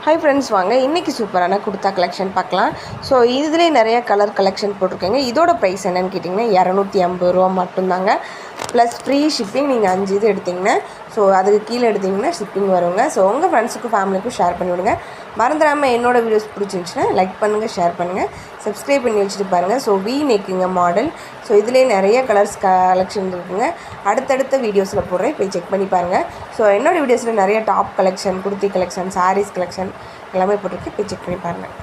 Hi friends, வாங்க இன்றைக்கி சூப்பரான குர்தா கலெக்ஷன் பார்க்கலாம். ஸோ இதிலே நிறைய கலர் கலெக்ஷன் போட்டிருக்கேங்க. இதோட ப்ரைஸ் என்னென்னு கேட்டிங்கன்னா 250 ரூபா மட்டும்தாங்க. Plus free shipping. நீங்கள் 5 இது எடுத்திங்கன்னா ஸோ அதுக்கு கீழே எடுத்திங்கன்னா ஷிப்பிங் வருங்க. ஸோ உங்கள் ஃப்ரெண்ட்ஸுக்கும் ஃபேமிலிக்கும் ஷேர் பண்ணிவிடுங்க. மறந்துடாமல் என்னோடய வீடியோஸ் பிடிச்சிருந்துச்சுன்னா லைக் பண்ணுங்கள், ஷேர் பண்ணுங்கள், சப்ஸ்கிரைப் பண்ணி வச்சுட்டு பாருங்கள். ஸோ வி நெக்குங்க மாடல். ஸோ இதிலே நிறைய கலர்ஸ் கலெக்ஷன் இருக்குங்க. அடுத்தடுத்த வீடியோஸில் போடுறேன், போய் செக் பண்ணி பாருங்கள். ஸோ என்னோடய வீடியோஸில் நிறைய top collection, kurti collection, saris collection எல்லாமே போட்டிருக்கு, போய் செக் பண்ணி பாருங்கள்.